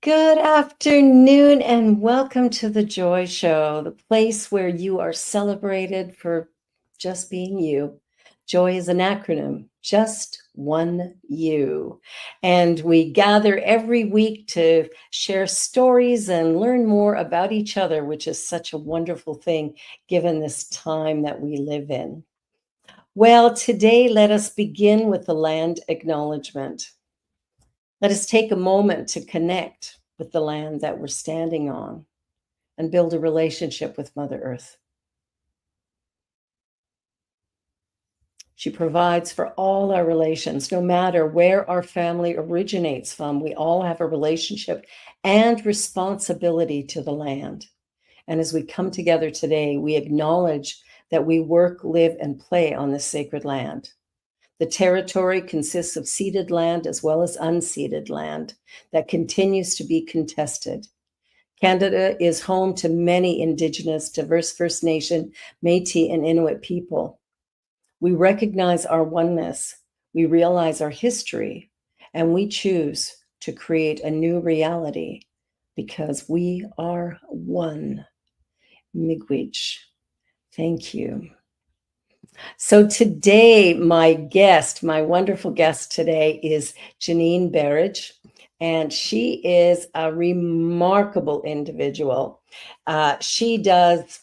Good afternoon and welcome to the Joy Show, the place where you are celebrated for just being you. Joy is an acronym, just one you. And we gather every week to share stories and learn more about each other, which is such a wonderful thing given this time that we live in. Well, today let us begin with the land acknowledgement. Let us take a moment to connect with the land that we're standing on and build a relationship with Mother Earth. She provides for all our relations, no matter where our family originates from. We all have a relationship and responsibility to the land. And as we come together today, we acknowledge that we work, live, and play on this sacred land. The territory consists of ceded land as well as unceded land that continues to be contested. Canada is home to many Indigenous, diverse First Nation, Métis, and Inuit people. We recognize our oneness, we realize our history, and we choose to create a new reality because we are one. Miigwech. Thank you. So today, my wonderful guest today is Janine Berridge, and she is a remarkable individual. She does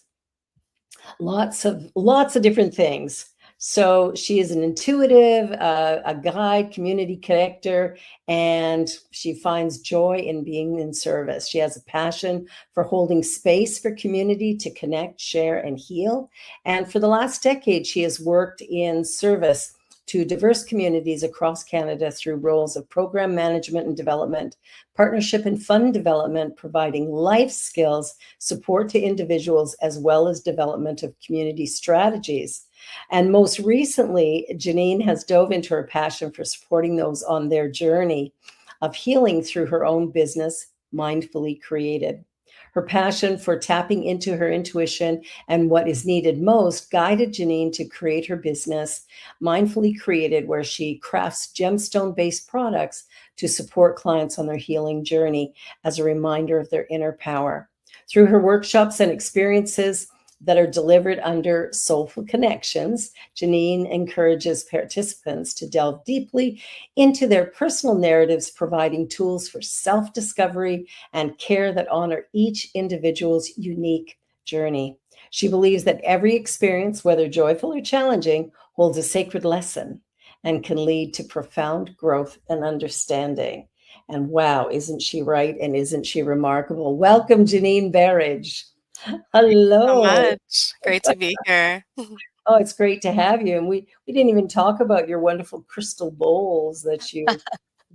lots of different things. So she is an intuitive, a guide, community connector, and she finds joy in being in service. She has a passion for holding space for community to connect, share, and heal. And for the last decade, she has worked in service to diverse communities across Canada through roles of program management and development, partnership and fund development, providing life skills, support to individuals, as well as development of community strategies. And most recently, Janine has dove into her passion for supporting those on their journey of healing through her own business, Mindfully Created. Her passion for tapping into her intuition and what is needed most guided Janine to create her business, Mindfully Created, where she crafts gemstone-based products to support clients on their healing journey as a reminder of their inner power. Through her workshops and experiences that are delivered under Soulful Connections, Janine encourages participants to delve deeply into their personal narratives, providing tools for self-discovery and care that honor each individual's unique journey. She believes that every experience, whether joyful or challenging, holds a sacred lesson and can lead to profound growth and understanding. And wow, isn't she right? And isn't she remarkable? Welcome, Janine Berridge. So Hello. much. Great to be here. Oh, it's great to have you. And we didn't even talk about your wonderful crystal bowls that you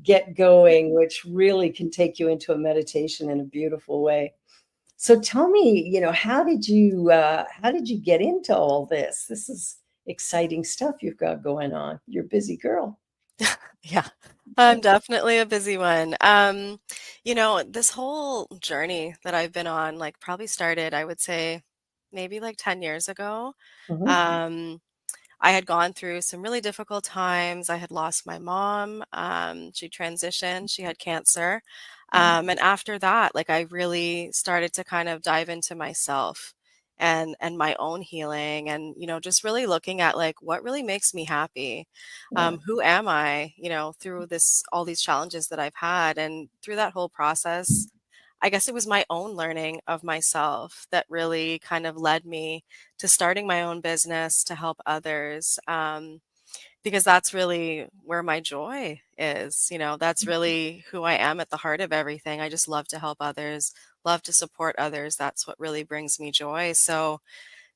get going, which really can take you into a meditation in a beautiful way. So tell me, how did you get into all this? This is exciting stuff you've got going on. You're a busy girl. Yeah, I'm definitely a busy one. This whole journey that I've been on, like, probably started, I would say, maybe like 10 years ago. Mhm. Um, I had gone through some really difficult times. I had lost my mom. She transitioned, she had cancer. And after that, like, I really started to kind of dive into myself and my own healing and, just really looking at like what really makes me happy. Yeah. Who am I, through all these challenges that I've had. And through that whole process, I guess it was my own learning of myself that really kind of led me to starting my own business to help others. Because that's really where my joy is. That's really who I am at the heart of everything. I just love to help others, love to support others. That's what really brings me joy. So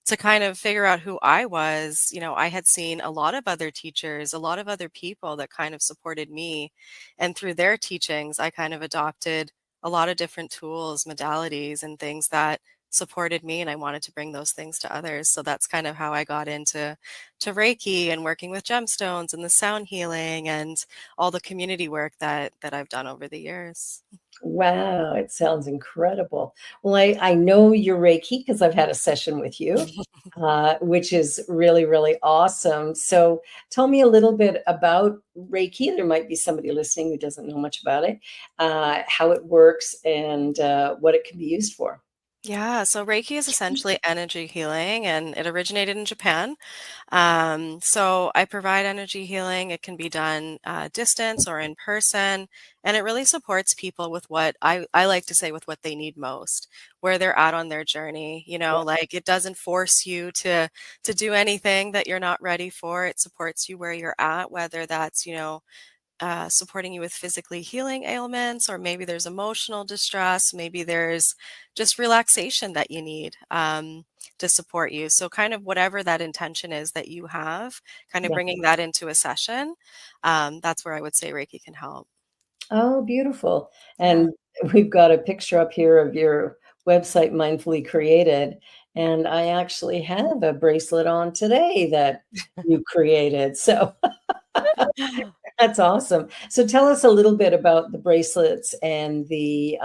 to kind of figure out who I was, I had seen a lot of other teachers, a lot of other people that kind of supported me. And through their teachings, I kind of adopted a lot of different tools, modalities, and things that supported me. And I wanted to bring those things to others. So that's kind of how I got into Reiki and working with gemstones and the sound healing and all the community work that I've done over the years. Wow, it sounds incredible. Well, I know you're Reiki because I've had a session with you, which is really, really awesome. So tell me a little bit about Reiki. There might be somebody listening who doesn't know much about it, how it works, and what it can be used for. Yeah, so Reiki is essentially energy healing and it originated in Japan. So I provide energy healing. It can be done distance or in person, and it really supports people with what I like to say with what they need most, where they're at on their journey. Yeah, Like it doesn't force you to do anything that you're not ready for. It supports you where you're at, whether that's, supporting you with physically healing ailments, or maybe there's emotional distress, maybe there's just relaxation that you need to support you. So, kind of whatever that intention is that you have, kind of yeah. bringing that into a session, that's where I would say Reiki can help. Oh, beautiful. Yeah. And we've got a picture up here of your website, Mindfully Created. And I actually have a bracelet on today that you created. So that's awesome. So tell us a little bit about the bracelets and the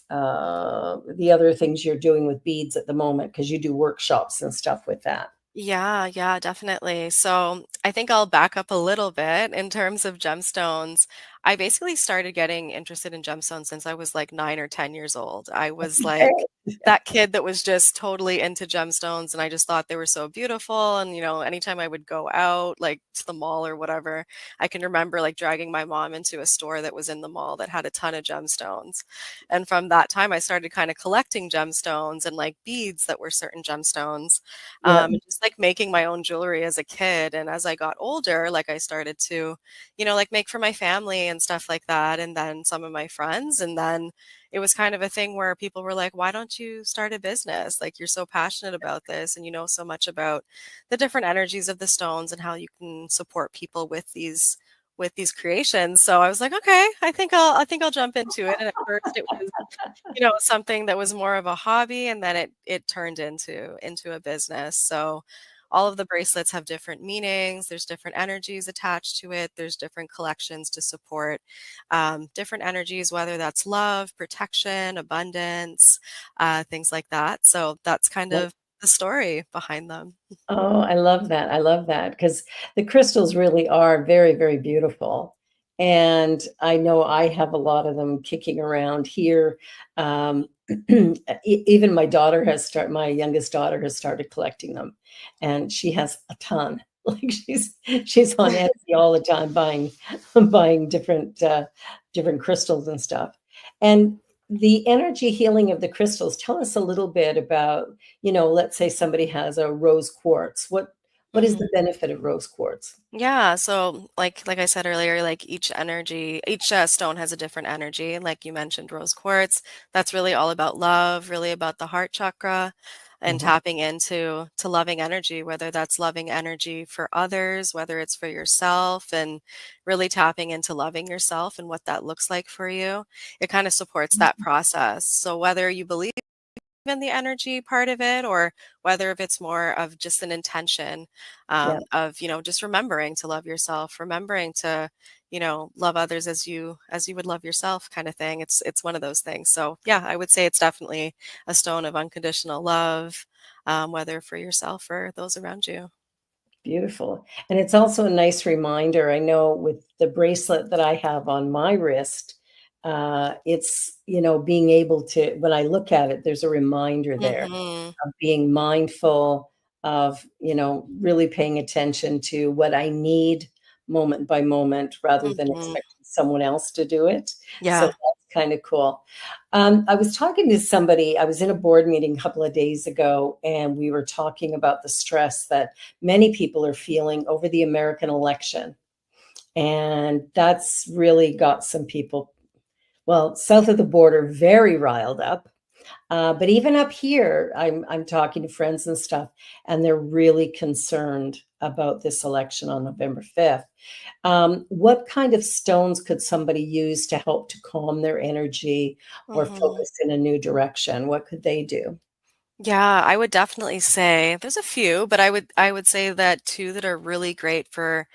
other things you're doing with beads at the moment, because you do workshops and stuff with that. Yeah, yeah, definitely. So I think I'll back up a little bit in terms of gemstones. I basically started getting interested in gemstones since I was like 9 or 10 years old. I was like Okay. that kid that was just totally into gemstones, and I just thought they were so beautiful. And, anytime I would go out, like to the mall or whatever, I can remember like dragging my mom into a store that was in the mall that had a ton of gemstones. And from that time, I started kind of collecting gemstones and like beads that were certain gemstones, Yeah. and just like making my own jewelry as a kid. And as I got older, like I started to, like make for my family and stuff like that. And then some of my friends. And then it was kind of a thing where people were like, why don't you start a business? Like you're so passionate about this and you know so much about the different energies of the stones and how you can support people with these creations. So I was like, okay, I think I'll jump into it. And at first it was something that was more of a hobby, and then it turned into a business. So all of the bracelets have different meanings. There's different energies attached to it. There's different collections to support different energies, whether that's love, protection, abundance, things like that. So that's kind of the story behind them. Oh, I love that. I love that because the crystals really are very, very beautiful. And I know I have a lot of them kicking around here. Um, Even my youngest daughter has started collecting them, and she has a ton. Like she's on Etsy all the time buying different crystals and stuff. And the energy healing of the crystals. Tell us a little bit about, let's say somebody has a rose quartz. What is the benefit of rose quartz? Yeah, so like I said earlier, like each stone has a different energy. Like you mentioned, rose quartz, that's really all about love, really about the heart chakra and Mhm. tapping into loving energy, whether that's loving energy for others, whether it's for yourself, and really tapping into loving yourself and what that looks like for you. It kind of supports that process. So whether you believe in the energy part of it, or whether if it's more of just an intention Yeah, of just remembering to love yourself, remembering to love others as you would love yourself, kind of thing. It's one of those things. So yeah, I would say it's definitely a stone of unconditional love, whether for yourself or those around you. beautiful. And it's also a nice reminder. I know with the bracelet that I have on my wrist, it's, being able to, when I look at it, there's a reminder there Hmm. of being mindful of, really paying attention to what I need moment by moment rather than Hmm. expecting someone else to do it. So Yeah. that's kind of cool. I was talking to somebody, I was in a board meeting a couple of days ago, and we were talking about the stress that many people are feeling over the American election. And that's really got some people, well, south of the border, very riled up. But even up here, I'm talking to friends and stuff, and they're really concerned about this election on November 5th. What kind of stones could somebody use to help to calm their energy or Hmm. focus in a new direction? What could they do? Yeah, I would definitely say there's a few, but I would say that two that are really great for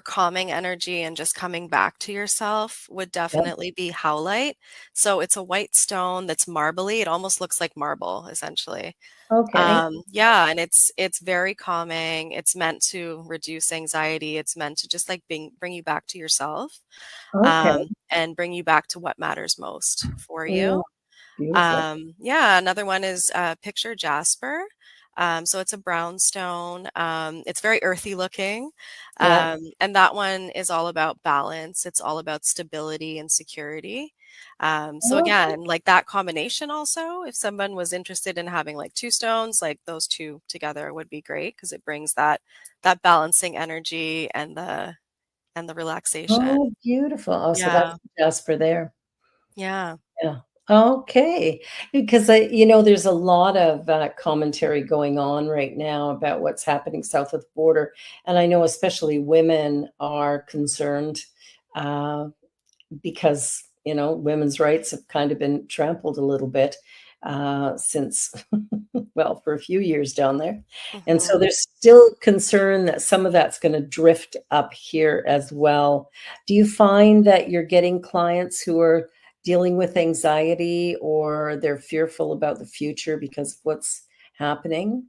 calming energy and just coming back to yourself would Yep. definitely be howlite. So it's a white stone that's marbly. It almost looks like marble, essentially. Okay. Yeah, and it's very calming. It's meant to reduce anxiety. It's meant to just like bring you back to yourself, Okay. and bring you back to what matters most for Mm, you. beautiful. Yeah, another one is picture jasper. So it's a brown stone. It's very earthy looking. Yeah. And that one is all about balance. It's all about stability and security. So Okay. again, like that combination also, if someone was interested in having like two stones, like those two together would be great because it brings that balancing energy and the relaxation. Oh, beautiful. Oh, so that's Yeah. Jasper there. Yeah. Yeah. Okay. Because there's a lot of commentary going on right now about what's happening south of the border, and I know especially women are concerned uh, because women's rights have kind of been trampled a little bit since well, for a few years down there. And so Hmm. there's still concern that some of that's going to drift up here as well. Do you find that you're getting clients who are dealing with anxiety or they're fearful about the future because of what's happening?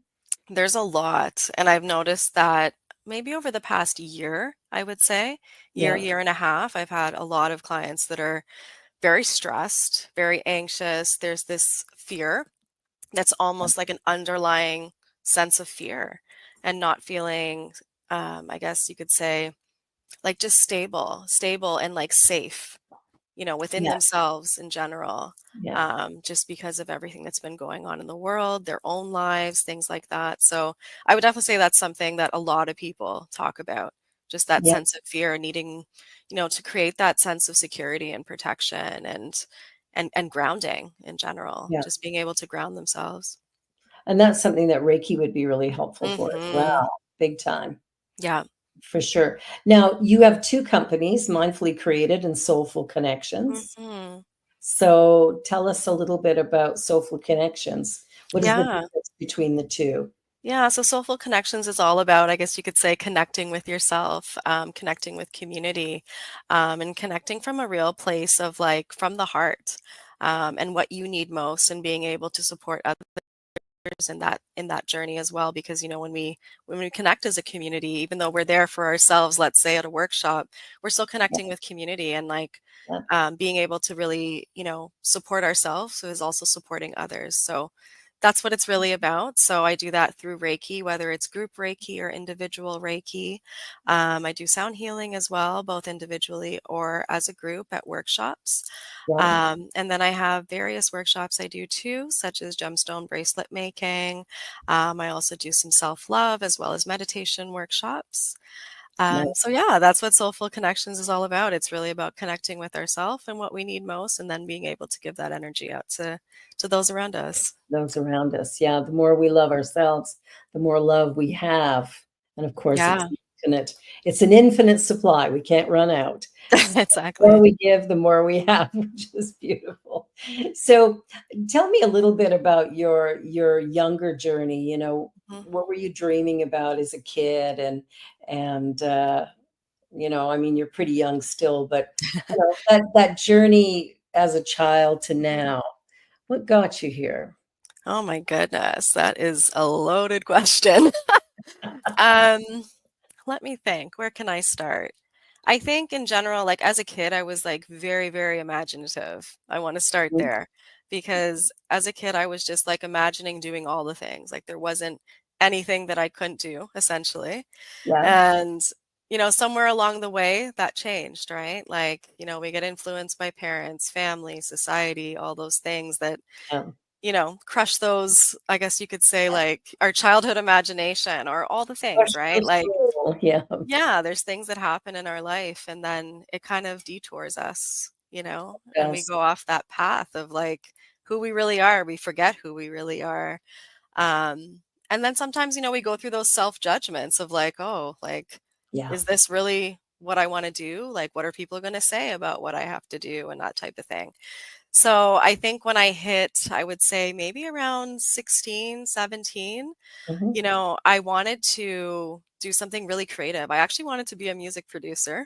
There's a lot, and I've noticed that maybe over the past year, I would say, Yeah. year and a half, I've had a lot of clients that are very stressed, very anxious. There's this fear that's almost like an underlying sense of fear and not feeling, I guess you could say, like just stable and like safe, within Yes. themselves in general, Yeah. just because of everything that's been going on in the world, their own lives, things like that. So I would definitely say that's something that a lot of people talk about, just that Yeah. sense of fear and needing, to create that sense of security and protection and grounding in general, Yeah. just being able to ground themselves. And that's something that Reiki would be really helpful for as Hmm. well. Big time. Yeah. For sure. Now, you have 2 companies, Mindfully Created and Soulful Connections. Hmm. So, tell us a little bit about Soulful Connections. What is the Yeah. difference between the 2? Yeah, so Soulful Connections is all about, I guess you could say, connecting with yourself, connecting with community, and connecting from a real place of like from the heart, and what you need most, and being able to support others in that journey as well. Because when we connect as a community, even though we're there for ourselves, let's say at a workshop, we're still Yeah, connecting with community and like yeah, being able to really support ourselves so is also supporting others. So that's what it's really about. So I do that through Reiki, whether it's group Reiki or individual Reiki. I do sound healing as well, both individually or as a group at workshops. yeah, And then I have various workshops I do too, such as gemstone bracelet making. I also do some self love as well as meditation workshops. nice. So yeah, that's what Soulful Connections is all about. It's really about connecting with ourselves and what we need most, and then being able to give that energy out to those around us. Those around us. Yeah, the more we love ourselves, the more love we have. And of course, Yeah, it's an infinite supply. We can't run out. The more exactly. we give, the more we have, which is beautiful. So, tell me a little bit about your younger journey. Mhm. What were you dreaming about as a kid? And I mean, you're pretty young still, but that journey as a child to Mhm. now, what got you here? Oh my goodness, that is a loaded question. Um, Let me think. Where can I start? I think in general, like as a kid, I was like very, very imaginative. I want to start Mhm. there because as a kid, I was just like imagining doing all the things. Like there wasn't anything that I couldn't do, essentially. Yeah, And, somewhere along the way that changed, right? Like, we get influenced by parents, family, society, all those things that yeah. crush those, I guess you could say, like our childhood imagination or all the things, Crushed right? your Like, soul. Yeah, yeah, there's things that happen in our life and then it kind of detours us, and we yes. go off that path of like who we really are. We forget who we really are. Um, and then sometimes, we go through those self-judgments of like, oh, like, Yeah, is this really what I want to do? Like, what are people going to say about what I have to do and that type of thing? So I think when I hit, I would say maybe around 16, 17, Mhm. I wanted to do something really creative. I actually wanted to be a music producer.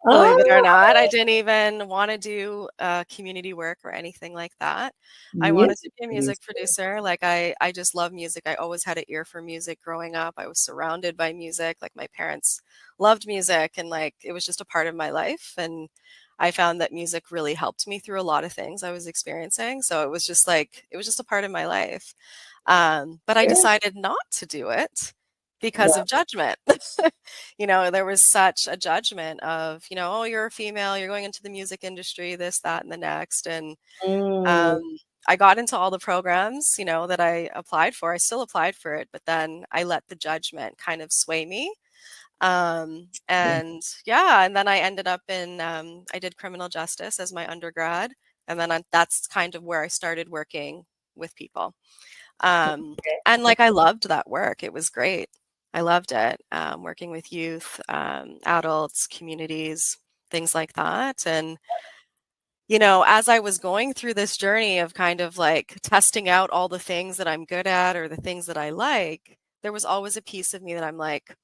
Believe it or Oh, not, I didn't even wanna do, community work or anything like that. I wanted to music be a music producer. producer, like, I just love music, I always had an ear for music growing up, I was surrounded by music, like, my parents loved music, and, like, it was just a part of my life, and I found that music really helped me through a lot of things I was experiencing, so it was just, like it was just a part of my life. But I Good. decided not to do it because Wow. of judgment. There was such a judgment of, "Oh, you're a female, you're going into the music industry, this, that, and the next." And Mm, um, I got into all the programs, that I applied for. I still applied for it, but then I let the judgment kind of sway me. yeah. And yeah, and then I ended up I did criminal justice as my undergrad. And then that's kind of where I started working with people. Um, and like I loved that work. It was great. I loved it. Working with youth, adults, communities, things like that. And, as I was going through this journey of kind of like testing out all the things that I'm good at or the things that I like, there was always a piece of me that I'm like,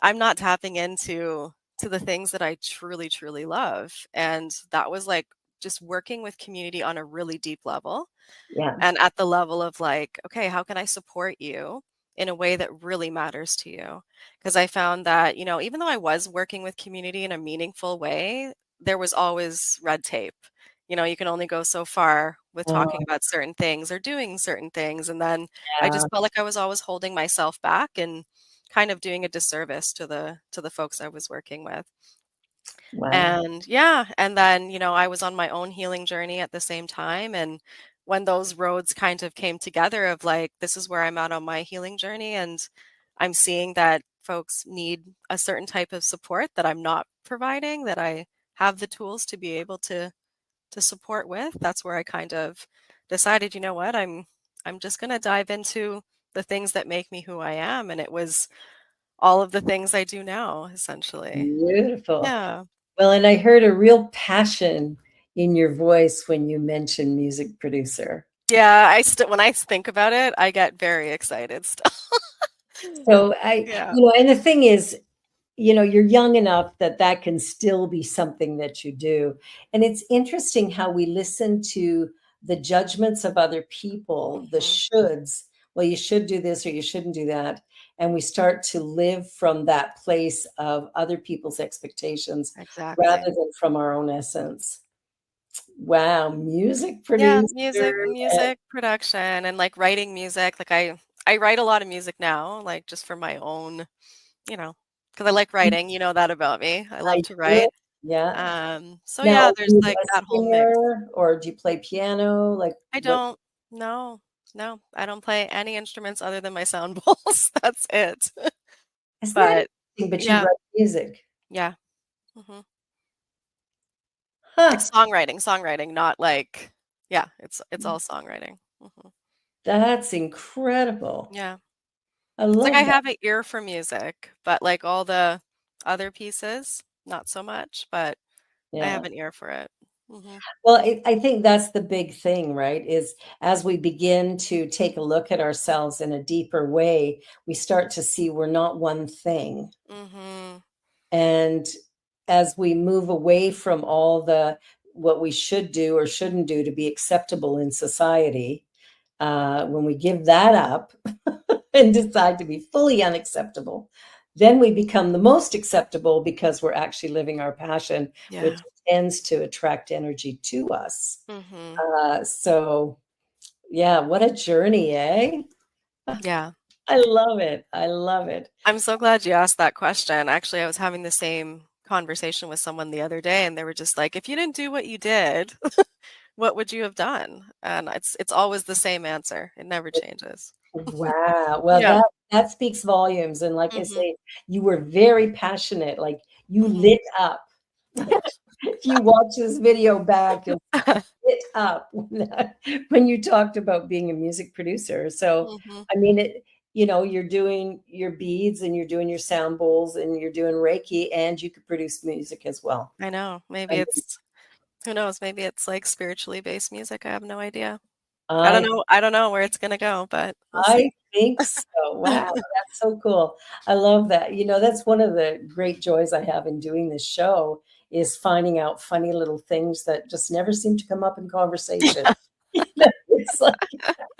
I'm not tapping into the things that I truly, truly love. And that was like just working with community on a really deep level Yeah. and at the level of like, okay, how can I support you in a way that really matters to you? Because I found that, even though I was working with community in a meaningful way, there was always red tape. You can only go so far with talking Oh, about certain things or doing certain things. And then I yeah. just felt like I was always holding myself back and kind of doing a disservice to the folks I was working with. Wow. And yeah, and then, I was on my own healing journey at the same time. And when those roads kind of came together of like, this is where I'm at on my healing journey, and I'm seeing that folks need a certain type of support that I'm not providing, that I have the tools to be able to support with, that's where I kind of decided, you know what, I'm just gonna dive into the things that make me who I am. And it was all of the things I do now, essentially. Beautiful. Yeah. Well, and I heard a real passion in your voice when you mentioned music producer. Yeah, I still when I think about it, I get very excited still. So Yeah. and the thing is, you're young enough that that can still be something that you do. And it's interesting how we listen to the judgments of other people, the Mhm. shoulds. Well, you should do this or you shouldn't do that. And we start to live from that place of other people's expectations rather Exactly. than from our own essence. Wow, music Yeah, producer. music production and, like, writing music, like, I write a lot of music now, like, just for my own, because I like writing, you know that about me. I I love to do. write. Yeah. So Now, yeah, are there's, you like, a that whole mix. singer or do you play piano? Like I what don't No, no, I don't play any instruments other than my sound bowls, that's it. isn't that But interesting? But you yeah, write music. yeah, mhm. Huh. It's songwriting, not like yeah, it's all songwriting. Mhm. That's incredible. Yeah. I It's like I love that. have an ear for music, but, like, all the other pieces, not so much, but I have Yeah. an ear for it. Mhm. Well, I think that's the big thing, right? Is as we begin to take a look at ourselves in a deeper way, we start to see we're not one thing. Mhm. And as we move away from all the what we should do or shouldn't do to be acceptable in society, when we give that up and decide to be fully unacceptable, then we become the most acceptable because we're actually living our passion, which Yeah. tends to attract energy to us. Mhm. So, yeah, what a journey, eh? Yeah. I love it. I love it. I'm so glad you asked that question. Actually, I was having the same conversation with someone the other day, and they were just like, "If you didn't do what you did, what would you have done?" And it's always the same answer. It never changes. Wow. Well, Yeah. that speaks volumes. And like I Mhm. say, you were very passionate. Like you Mhm. lit up. If you watch this video back, you'll lit up when you talked about being a music producer. So, Mhm. I mean, you're doing your beads and you're doing your sound bowls and you're doing Reiki and you could produce music as well. I know. I Maybe mean, it's Who knows? Maybe it's like spiritually based music. I have no idea. I don't I know. I don't know where it's gonna go, but we'll see. I think so. Wow, that's so cool. I love that. That's one of the great joys I have in doing this show is finding out funny little things that just never seem to come up in conversation. It's like,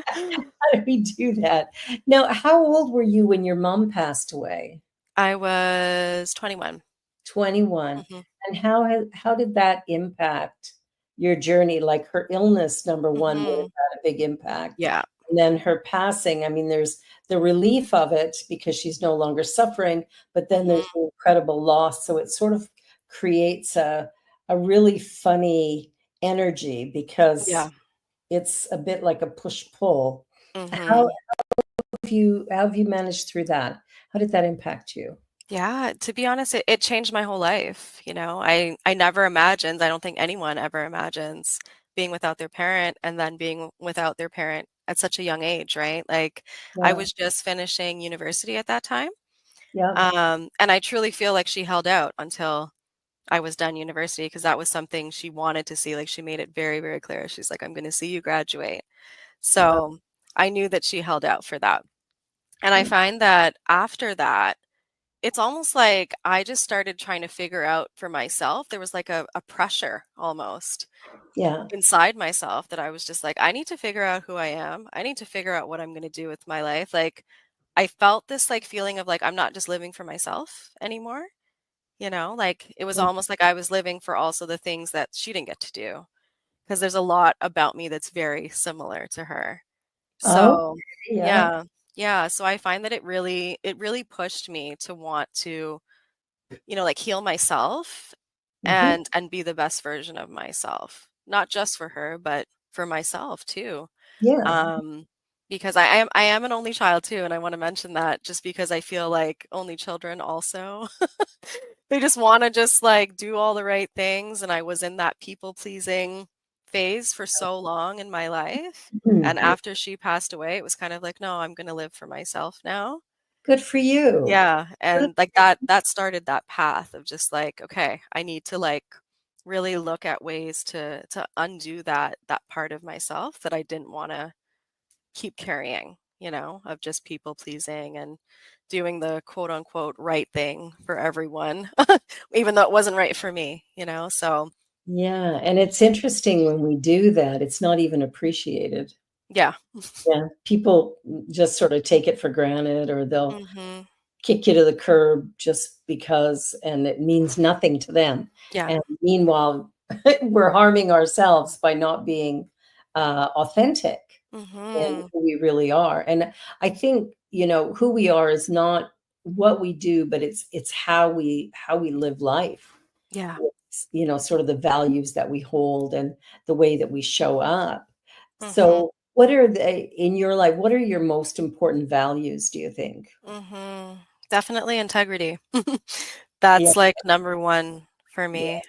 how do we do that? Now, how old were you when your mom passed away? I was 21. 21. Mhm. And how did that impact your journey? Like her illness, number one, would have Mhm. had a big impact. Yeah. And then her passing, I mean, there's the relief of it because she's no longer suffering, but then there's Mhm. the incredible loss. So it sort of creates a really funny energy because Yeah. it's a bit like a push-pull. How Mhm. have you managed through that? How did that impact you? Yeah, to be honest, it changed my whole life, you know? I never imagined, I don't think anyone ever imagines being without their parent and then being without their parent at such a young age, right? Like, I Yeah. was just finishing university at that time, Yeah. and I truly feel like she held out until I was done university because that was something she wanted to see, like, she made it very, very clear. She's like, "I'm gonna see you graduate." Wow. So, I knew that she held out for that, and I find that after that, it's almost like I just started trying to figure out for myself. There was like a pressure almost Yeah. inside myself that I was just like, I need to figure out who I am. I need to figure out what I'm going to do with my life. Like, I felt this like feeling of like, I'm not just living for myself anymore. Like it was almost like I was living for also the things that she didn't get to do. Because there's a lot about me that's very similar to her. Oh, So, yeah. yeah. Yeah, so I find that it really pushed me to want to like heal myself Mhm. and be the best version of myself. Not just for her, but for myself too. Yeah. Um, because I am an only child too, and I want to mention that just because I feel like only children also they just want to just like do all the right things, and I was in that people pleasing phase for so long in my life. And Mhm. after she passed away, it was kind of like, no, I'm going to live for myself now. Good for you. Yeah, Good. and, like, that started that path of just, like, okay, I need to, like, really look at ways to undo that part of myself that I didn't wanna keep carrying, of just people pleasing and doing the quote unquote "right thing" for everyone, even though it wasn't right for me, so Yeah, and it's interesting when we do that, it's not even appreciated. yeah. Yeah, people just sort of take it for granted, or they'll Mhm. kick you to the curb just because, and it means nothing to them. Yeah. And meanwhile, we're harming ourselves by not being authentic in Mhm. who we really are. And I think, who we are is not what we do, but it's how we live life. Yeah. It's, sort of the values that we hold and the way that we show up. Mhm. So, what are they in your life? What are your most important values, do you think? Mhm. Definitely integrity. Yeah, That's, like, number 1 for yeah, me.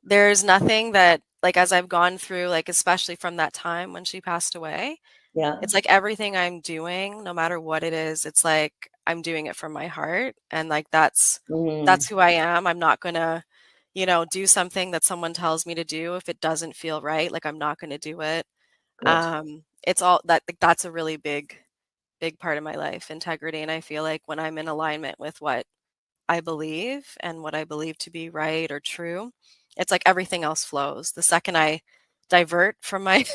There's nothing that like, as I've gone through, like, especially from that time when she passed away, yeah. it's like everything I'm doing, no matter what it is, it's like I'm doing it from my heart, and, like, that's Mm, who I am. I'm not gonna, do something that someone tells me to do if it doesn't feel right, like, I'm not gonna do it. good. It's all that like, that's a really big part of my life, integrity, and I feel like when I'm in alignment with what I believe and what I believe to be right or true, it's like everything else flows. The second I divert from my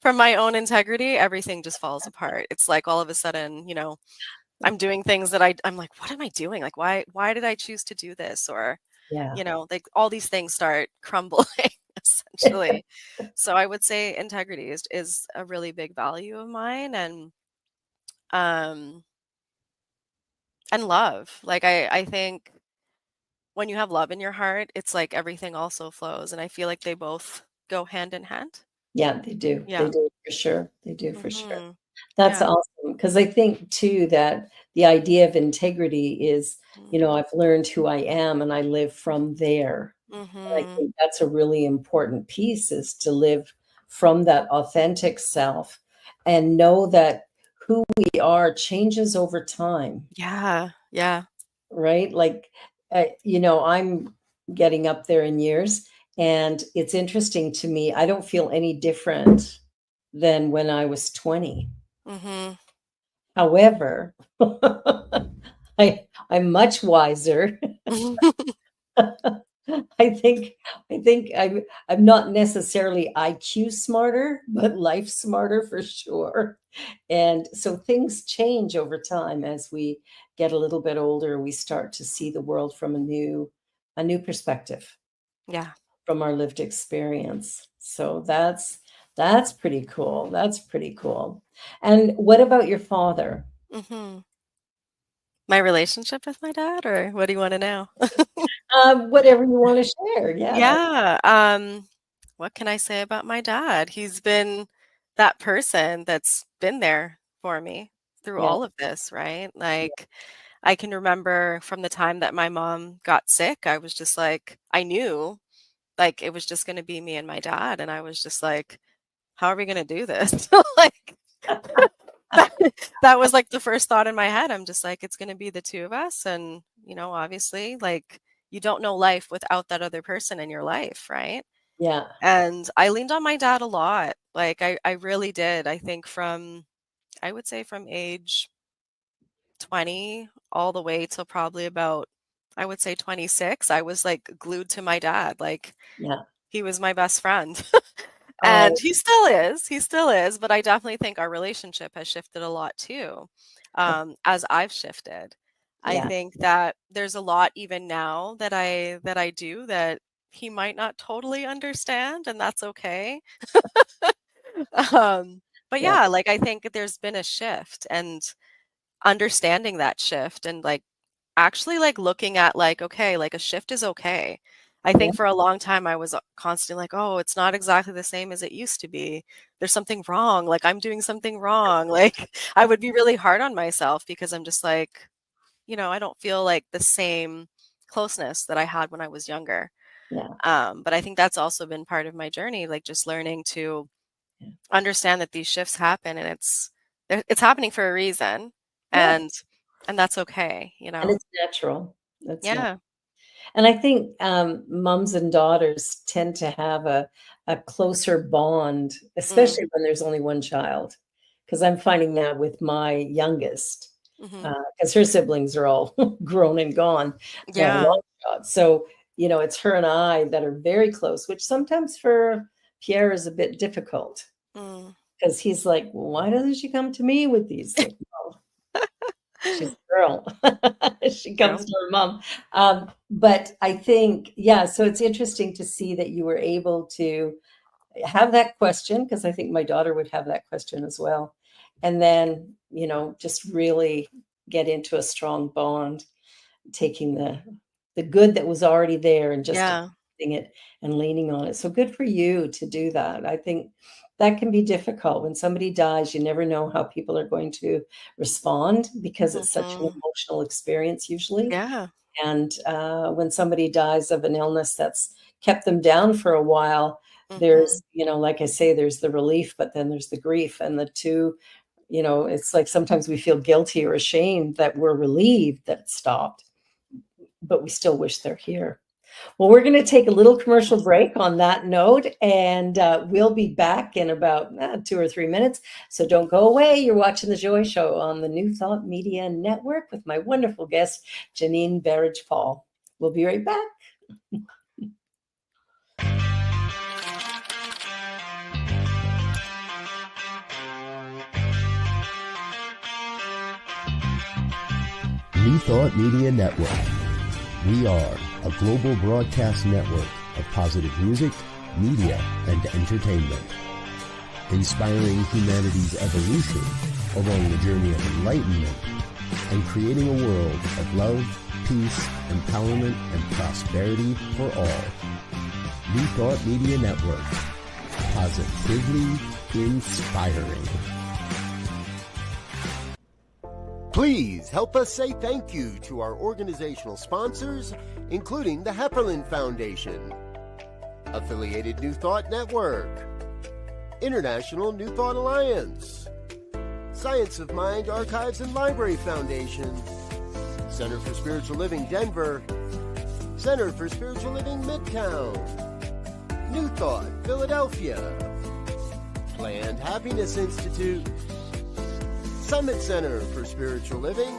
from my own integrity, everything just falls apart. It's like all of a sudden, I'm doing things that I'm like, what am I doing? Like why did I choose to do this? Or, Yeah. like all these things start crumbling essentially. So I would say integrity is a really big value of mine um and love. Like I think when you have love in your heart, it's like everything also flows, and I feel like they both go hand in hand. Yeah, they do. They Yeah. do for sure. They do for sure. Mhm. That's Yeah. awesome because I think too that the idea of integrity is, Mm. I've learned who I am and I live from there. And I Mhm. think that's a really important piece is to live from that authentic self and know that who we are changes over time, Yeah. Yeah. right? Like, I'm getting up there in years And it's interesting to me. I don't feel any different than when I was 20. Mm-hmm. However, I'm much wiser. I think I'm not necessarily IQ smarter, but life smarter for sure. And so things change over time as we get a little bit older. We start to see the world from a new perspective Yeah. from our lived experience. So that's pretty cool. That's pretty cool. And what about your father? Mm-hmm. My relationship with my dad, or what do you want to know? Whatever you want to share. Yeah. Yeah. What can I say about my dad? He's been that person that's been there for me through Yeah. all of this, right? Like, I can remember from the time that my mom got sick, I was just like, I knew like it was just going to be me and my dad. And I was just like, how are we going to do this? Like, that, that was like the first thought in my head. I'm just like, it's going to be the two of us. And, obviously, like, you don't know life without that other person in your life, right? Yeah. And I leaned on my dad a lot. Like, I really did. I think I would say from age 20 all the way till probably about, I would say 26, I was like glued to my dad. Like, Yeah. he was my best friend. And Oh, he still is. He still is. But I definitely think our relationship has shifted a lot too, as I've shifted. I yeah. think that there's a lot even now that I do that he might not totally understand, and that's okay. But Yeah. yeah, like I think there's been a shift and understanding that shift and like actually like looking at like, okay, like a shift is okay. I Yeah. think for a long time I was constantly like, oh, it's not exactly the same as it used to be. There's something wrong. Like I'm doing something wrong. Like I would be really hard on myself because I'm just like, I don't feel like the same closeness that I had when I was younger. Yeah. But I think that's also been part of my journey, like just learning to Yeah. understand that these shifts happen and it's happening for a reason, Yeah. and that's okay, And it's natural. That's not. Yeah. And I think moms and daughters tend to have a closer bond, Mm, especially when there's only one child. Because I'm finding that with my youngest, mhm. because her siblings are all grown and gone, Yeah. long shot. So, it's her and I that are very close, which sometimes for Pierre is a bit difficult Mm. because he's like, why doesn't she come to me with these things? Well, she's a girl. She True. comes to her mom. But I think, yeah, so it's interesting to see that you were able to have that question, because I think my daughter would have that question as well. And then, just really get into a strong bond, taking the good that was already there and just Yeah. accepting it and leaning on it. So good for you to do that. I think that can be difficult. When somebody dies, you never know how people are going to respond because it's such an Mhm. emotional experience usually. Yeah. And when somebody dies of an illness that's kept them down for a while, Mhm. there's, like I say, there's the relief, but then there's the grief. And the two, it's like sometimes we feel guilty or ashamed that we're relieved that it stopped, but we still wish they're here. Well, we're going to take a little commercial break on that note, and we'll be back in about 2 or 3 minutes. So don't go away. You're watching The Joy Show on the New Thought Media Network with my wonderful guest, Janine Berridge-Paul. We'll be right back. New Thought Media Network. We are a global broadcast network of positive music, media, and entertainment, inspiring humanity's evolution along the journey of enlightenment and creating a world of love, peace, empowerment, and prosperity for all. New Thought Media Network. Positively inspiring. Please help us say thank you to our organizational sponsors, including the Hepperlin Foundation, Affiliated New Thought Network, International New Thought Alliance, Science of Mind Archives and Library Foundation, Center for Spiritual Living Denver, Center for Spiritual Living Midtown, New Thought, Philadelphia, Planned Happiness Institute, Summit Center for Spiritual Living,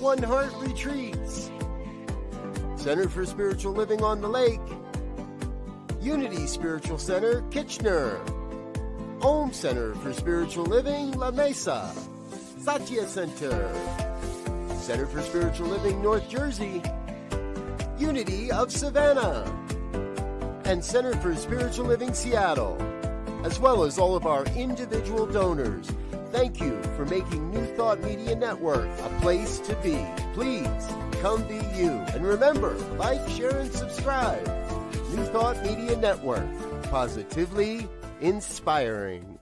One Heart Retreats, Center for Spiritual Living on the Lake, Unity Spiritual Center, Kitchener, Om Center for Spiritual Living, La Mesa, Satya Center, Center for Spiritual Living, North Jersey, Unity of Savannah, and Center for Spiritual Living, Seattle, as well as all of our individual donors. Thank you for making New Thought Media Network a place to be. Please come be you. And remember, like, share, and subscribe. New Thought Media Network, positively inspiring.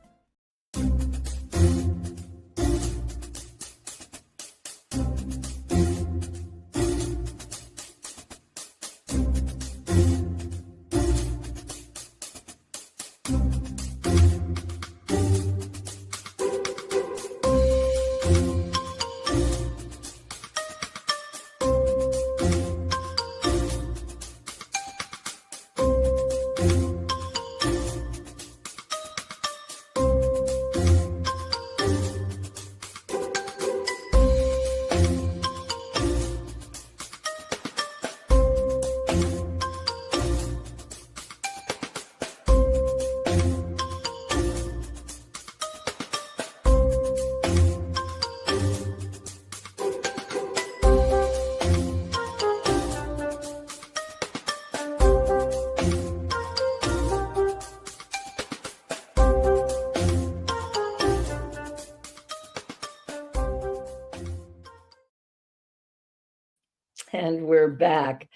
And we're back.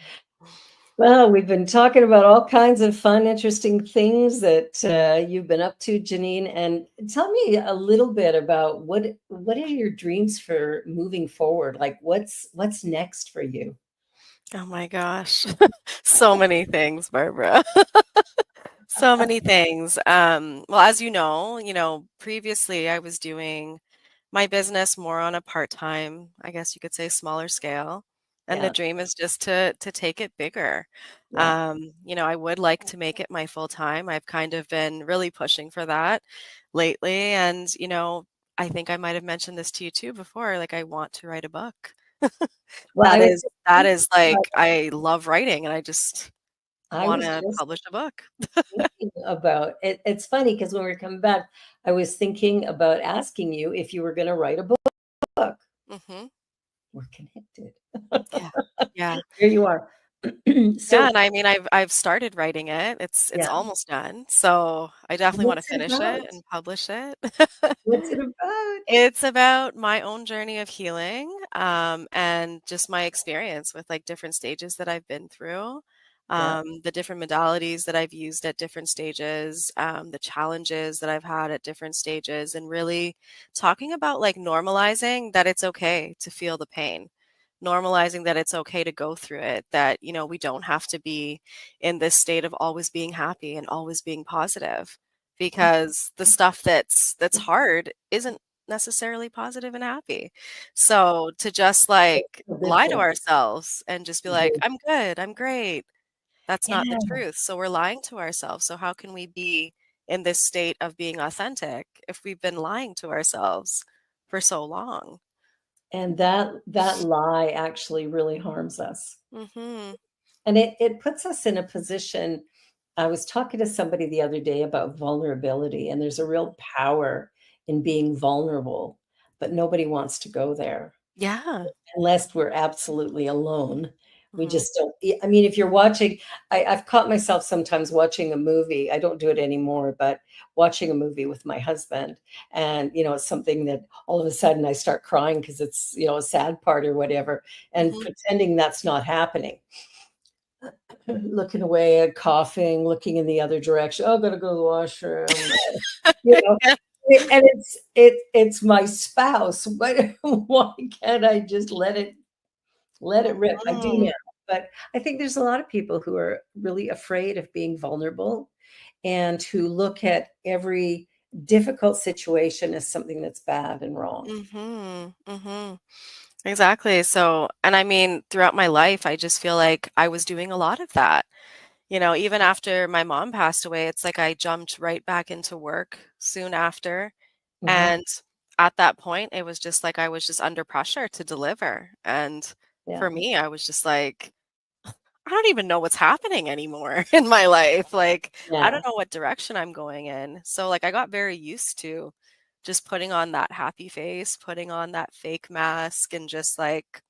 Well, we've been talking about all kinds of fun, interesting things that you've been up to, Janine. And tell me a little bit about what are your dreams for moving forward? Like, what's next for you? Oh my gosh. So many things, Barbara. So many things. Well, as you know, previously I was doing my business more on a part-time, I guess you could say smaller scale. And the Yeah, dream is just to take it bigger. yeah. I would like to make it my full time. I've kind of been really pushing for that lately. And, I think I might have mentioned this to you too before. Like I want to write a book. Well, That I was is just that thinking is like I love writing and I just I want was to just publish a book. thinking about it. It's funny because when we were coming back, I was thinking about asking you if you were going to write a book. Hmm. We're connected. Yeah. Yeah. Here you are. Yeah, So, and I mean I've started writing it. It's yeah, almost done. So I definitely want to what's it finish it about? and publish it. What's it about? It's about my own journey of healing, and just my experience with like different stages that I've been through, Yeah, the different modalities that I've used at different stages, the challenges that I've had at different stages, and really talking about like normalizing that it's okay to feel the pain, normalizing that it's okay to go through it, that, we don't have to be in this state of always being happy and always being positive because the stuff that's hard isn't necessarily positive and happy. So to just like a good lie to point. ourselves and just be like, Mhm. I'm good, I'm great. That's not the Yeah, truth. So we're lying to ourselves. So how can we be in this state of being authentic if we've been lying to ourselves for so long? and that lie actually really harms us. Mhm. And it puts us in a position. I was talking to somebody the other day about vulnerability, and there's a real power in being vulnerable, but nobody wants to go there Yeah. unless we're absolutely alone. We Mhm. just don't. I mean, if you're watching, I've caught myself sometimes watching a movie. I don't do it anymore, but watching a movie with my husband, and it's something that all of a sudden I start crying because it's a sad part or whatever, and Mhm. pretending that's not happening, looking away, coughing, looking in the other direction. Oh, gotta go to the washroom. You know, Yeah. and it's my spouse. But why can't I just let it rip? I do Mhm. now, but I think there's a lot of people who are really afraid of being vulnerable and who look at every difficult situation as something that's bad and wrong. Mhm. Mhm. Exactly. So, and I mean, throughout my life, I just feel like I was doing a lot of that. Even after my mom passed away, it's like I jumped right back into work soon after. Mhm. And at that point, it was just like I was just under pressure to deliver. And Yeah. for me, I was just like, I don't even know what's happening anymore in my life. Like, I Yeah. don't know what direction I'm going in. So, like, I got very used to just putting on that happy face, putting on that fake mask, and just like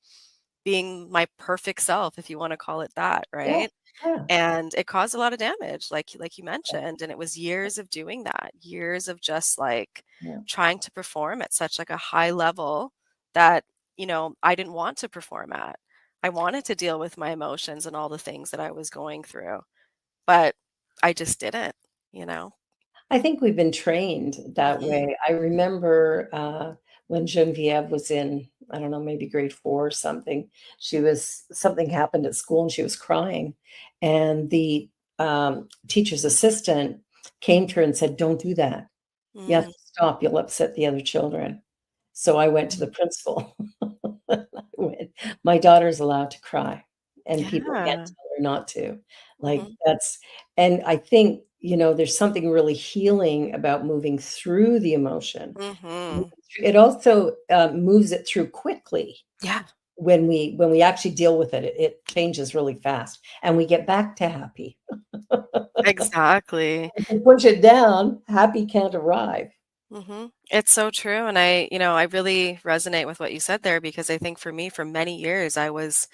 being my perfect self, if you want to call it that, Yeah. right? Yeah. And it caused a lot of damage, like you mentioned, and it was years of doing that, years of just, like, Yeah. trying to perform at such, like, a high level that, I didn't want to perform at. I wanted to deal with my emotions and all the things that I was going through, but I just didn't, you know? I think we've been trained that Mhm. way. I remember when Genevieve was in, I don't know, maybe grade 4 or something. Something happened at school and she was crying. And the teacher's assistant came to her and said, "Don't do that. You have Mm. to stop. You'll upset the other children." So I went to the Mhm. principal. I went, "My daughter's allowed to cry, and people can't Yeah. tell her not to." Like, Mhm. and I think, there's something really healing about moving through the emotion. Mhm. It also, moves it through quickly. Yeah. When we actually deal with it, it changes really fast, and we get back to happy. Exactly. If you push it down, happy can't arrive. It's so true. And I really resonate with what you said there because I think for me, for many years, I was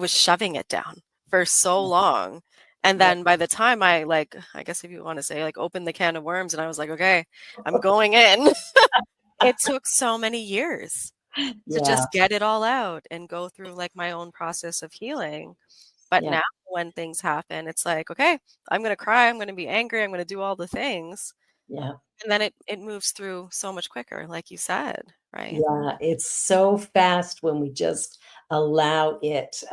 shoving it down for so Yeah, long. And yeah, then by the time I guess if you want to say, like, open the can of worms and I was like, okay, I'm going in. It took so many years to yeah, just get it all out and go through like my own process of healing. But yeah, now when things happen, it's like, okay, I'm going to cry, I'm going to be angry, I'm going to do all the things. yeah. And then it moves through so much quicker, like you said, right? Yeah, it's so fast when we just allow it.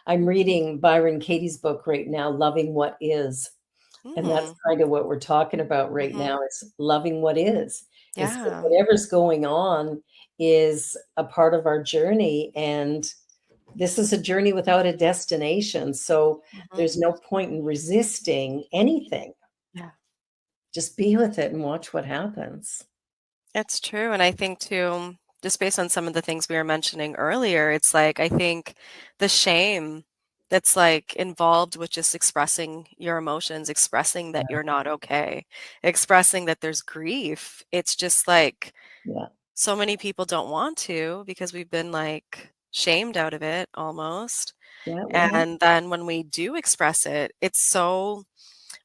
I'm reading Byron Katie's book right now, Loving What Is. And that's Mm, kind of what we're talking about right mhm. now is loving what is. Is that Yeah. whatever's going on is a part of our journey. And this is a journey without a destination. So Mhm. there's no point in resisting anything. Yeah. Just be with it and watch what happens. It's true, and I think too, just based on some of the things we were mentioning earlier, it's like, I think the shame that's, like, involved with just expressing your emotions, expressing that Yeah. you're not okay, expressing that there's grief, it's just like Yeah. so many people don't want to because we've been, like, shamed out of it almost, Yeah. We have. and then when we do express it, it's so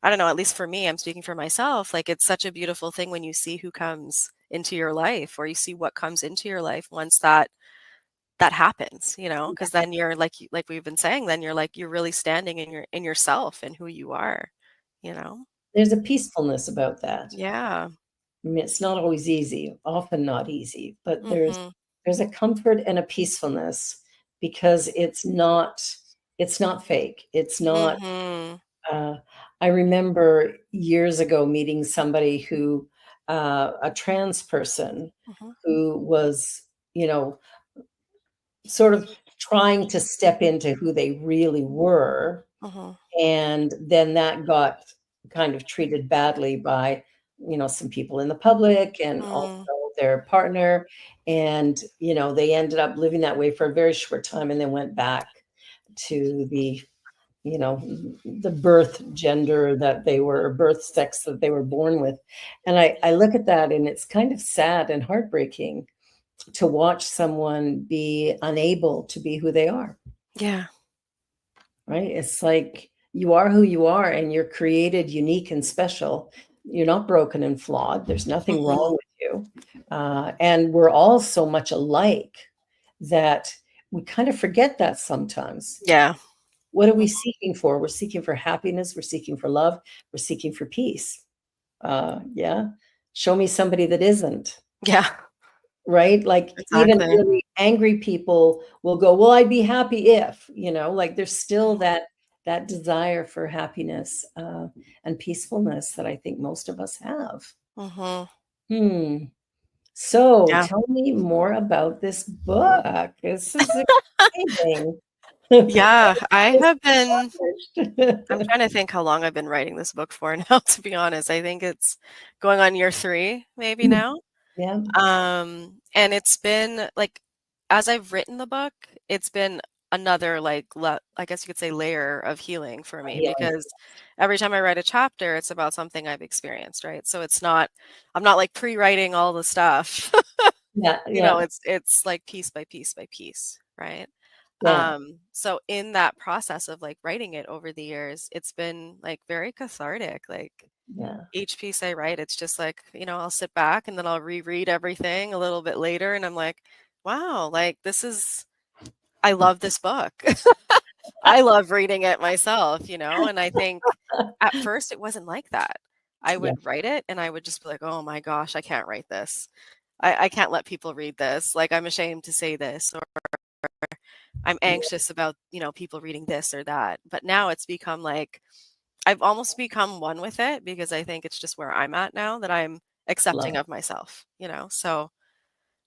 I don't know, at least for me, I'm speaking for myself, like, it's such a beautiful thing when you see who comes into your life or you see what comes into your life once that happens, because then you're like we've been saying, then you're really standing in yourself and who you are, you know? There's a peacefulness about that. Yeah. I mean, it's not always easy, often not easy, but there's Mhm. there's a comfort and a peacefulness because it's not fake. It's not Mhm. uh, I remember years ago meeting somebody a trans person Mhm. who was, you know, sort of trying to step into who they really were. Mhm. And then that got kind of treated badly by, some people in the public and also Mm. their partner. And, they ended up living that way for a very short time and then went back to you know, the birth gender that they were, or birth sex that they were born with. And I look at that and it's kind of sad and heartbreaking to watch someone be unable to be who they are. Yeah. Right? It's like you are who you are and you're created unique and special. You're not broken and flawed. There's nothing wrong Mhm. with you. And we're all so much alike that we kind of forget that sometimes. Yeah. What are we Mm. seeking for? We're seeking for happiness. We're seeking for love. We're seeking for peace. Yeah. Show me somebody that isn't. Yeah. Right? Like even Exactly. really angry people will go, "Well, I'd be happy if," like there's still that desire for happiness, and peacefulness that I think most of us have. Mhm. Hmm. So Yeah. tell me more about this book. This is exciting. Yeah, I have been I'm trying to think how long I've been writing this book for now, to be honest. I think it's going on year 3 maybe now. Yeah, And it's been like, as I've written the book, it's been another like I guess you could say layer of healing for me, healing. because every time I write a chapter, it's about something I've experienced, right? So I'm not like pre-writing all the stuff. Yeah, You know, yeah, it's like piece by piece by piece, right? yeah, So in that process of like writing it over the years, it's been like very cathartic. Like yeah. each piece I write, it's just like, I'll sit back and then I'll reread everything a little bit later and I'm like, wow, like I love this book. I love reading it myself, and I think at first it wasn't like that. I Yeah. would write it and I would just be like, oh my gosh, I can't write this. I can't let people read this. Like, I'm ashamed to say this, or I'm anxious about, people reading this or that. But now it's become like I've almost become one with it, because I think it's just where I'm at now, that I'm Love accepting it. of myself. So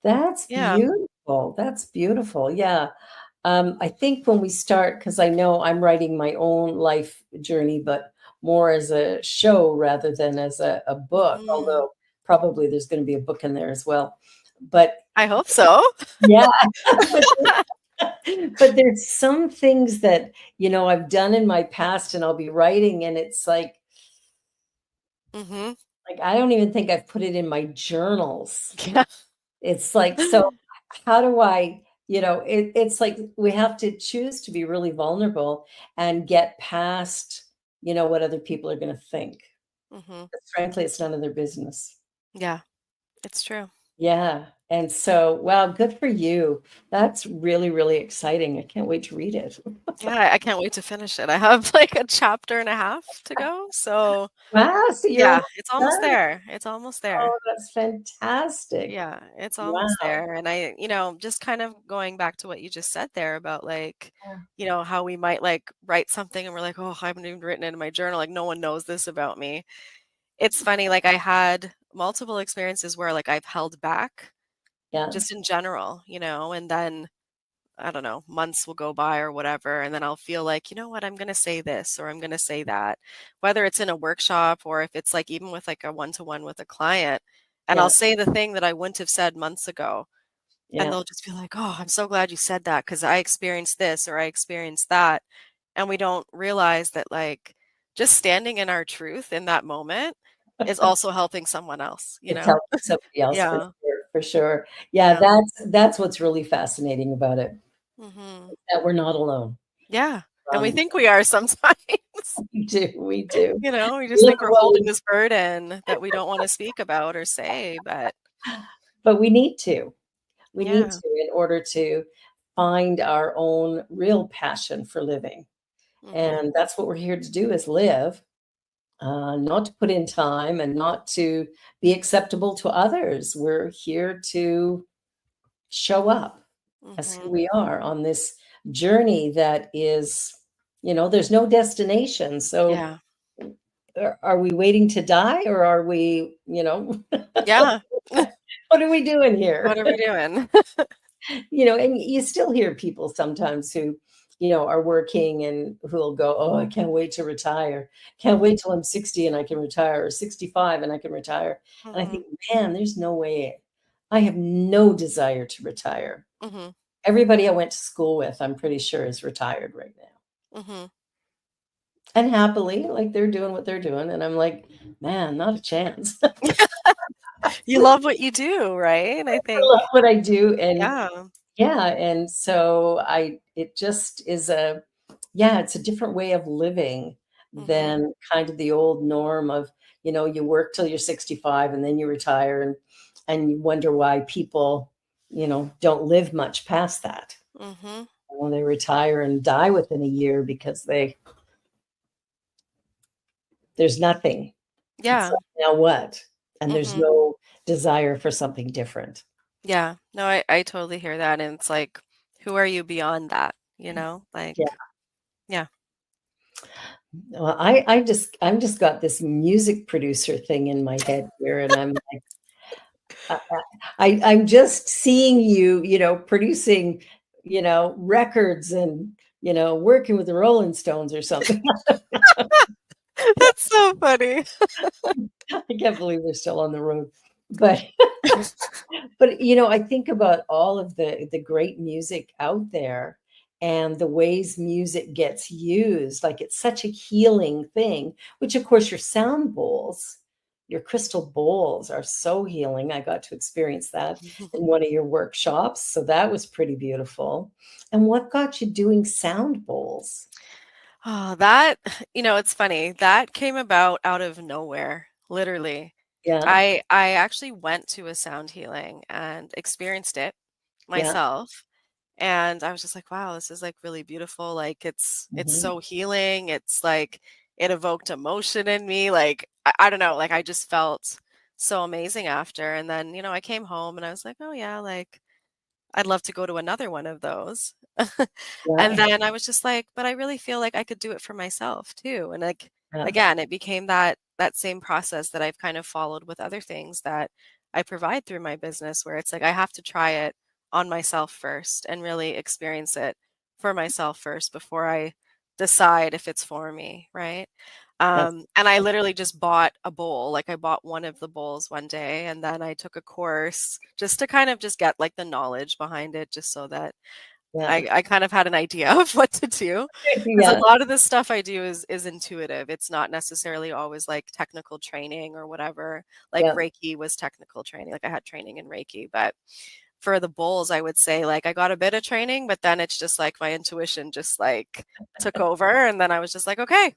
That's yeah. beautiful. That's beautiful. Yeah. I think when we start, because I know I'm writing my own life journey, but more as a show rather than as a book, Mhm. although probably there's going to be a book in there as well. But I hope so. yeah, but, but there's some things that, I've done in my past and I'll be writing and it's Mhm. like I don't even think I've put it in my journals. Yeah. It's like, so how do I, it's like we have to choose to be really vulnerable and get past, what other people are going to think. Mhm. Frankly, it's none of their business. Yeah, it's true. Yeah. And so, wow, good for you. That's really, really exciting. I can't wait to read it. Yeah, I can't wait to finish it. I have like a chapter and a half to go. So Wow. So you're yeah, almost it's almost done. there. It's almost there. Oh, that's fantastic. Yeah, it's Wow. almost there. And just kind of going back to what you just said there about like, how we might like write something and we're like, oh, I haven't even written it in my journal. Like, no one knows this about me. It's funny. Like, I had multiple experiences where like I've held back Yeah. just in general, and then I don't know, months will go by or whatever. And then I'll feel like, you know what, I'm going to say this or I'm going to say that, whether it's in a workshop or if it's like even with like a one-to-one with a client. And I'll Yeah. say the thing that I wouldn't have said months ago. And Yeah. they'll just be like, oh, I'm so glad you said that because I experienced this or I experienced that. And we don't realize that like just standing in our truth in that moment is also helping someone else, you It's know? helping somebody else for Yeah. sure, for sure. Yeah, Yeah. that's what's really fascinating about it, Hmm. that we're not alone. Yeah. And we Um, think we are sometimes. we do, we do. We just Look think we're what holding we this burden that we don't want to speak about or say, but but we need to. We need yeah. to in order to find our own real passion for living. Hmm. And that's what we're here to do is live, not to put in time and not to be acceptable to others. We're here to show up as who Hmm. we are on this journey that is, there's no destination. So Yeah. are we waiting to die or are we, Yeah. what are we doing What here? are we doing? And you still hear people sometimes who, are working and who'll go, oh, I can't wait to retire. Can't wait till I'm 60 and I can retire, or 65 and I can retire. And I Hmm. think, man, there's no way. I have no desire to retire. Hmm. Everybody I went to school with, I'm pretty sure is retired right now. Hmm. And happily, like they're doing what they're doing. And I'm like, man, not a chance. You love what you do, right? I I think, love what I do. And yeah. yeah, and so it just is it's a different way of living Hmm. than kind of the old norm of, you work till you're 65 and then you retire and you wonder why people, don't live much past that. Hmm. When they retire and die within a year because there's nothing. It's Yeah. like, now what? And there's Hmm. no desire for something different. Yeah. No, I totally hear that. And it's like, who are you beyond that? Yeah. Like, yeah. Well, I'm just got this music producer thing in my head here, and I'm like, I'm just seeing you, producing records and, working with the Rolling Stones or something. That's so funny. I can't believe they're still on the road. But I think about all of the great music out there and the ways music gets used. Like it's such a healing thing, which of course your crystal bowls are so healing. I got to experience that in one of your workshops. So that was pretty beautiful. And what got you doing sound bowls? Oh, that, it's funny. That came about out of nowhere, literally. Yeah, I actually went to a sound healing and experienced it yeah. myself. And I was just like, wow, this is like really beautiful. Like it's Mhm. so healing. It's like it evoked emotion in me. Like I don't know, like I just felt so amazing after. And then, I came home and I was like, oh yeah, like I'd love to go to another one of those. And Yeah, then I was just like, but I really feel like I could do it for myself too. And like yeah, again, it became that same process that I've kind of followed with other things that I provide through my business where it's like I have to try it on myself first and really experience it for myself first before I decide if it's for me, right? that's And I literally just bought a bowl. Like I bought one of the bowls one day and then I took a course just to kind of just get like the knowledge behind it, just so that yeah, I kind of had an idea of what to do. Because yeah, a lot of the stuff I do is intuitive. It's not necessarily always like technical training or whatever. Like yeah. Reiki was technical training. Like I had training in Reiki, but for the bowls, I would say like I got a bit of training, but then it's just like my intuition just like took over and then I was just like, okay,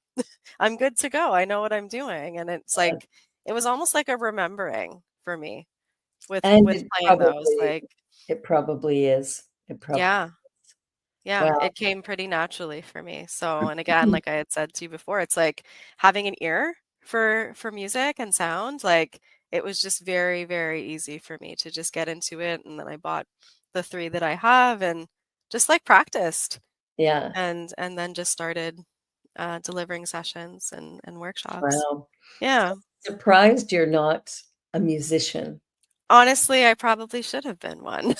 I'm good to go. I know what I'm doing. And it's like it was almost like a remembering for me And with playing those. Like, it probably is. It probably, yeah. Yeah, well, it came pretty naturally for me. So, and again, like I had said to you before, it's like having an ear for music and sound, like it was just very, very easy for me to just get into it. And then I bought the three that I have and just like practiced yeah, and then just started delivering sessions and workshops. wow. Yeah. Surprised you're not a musician. Honestly, I probably should have been one.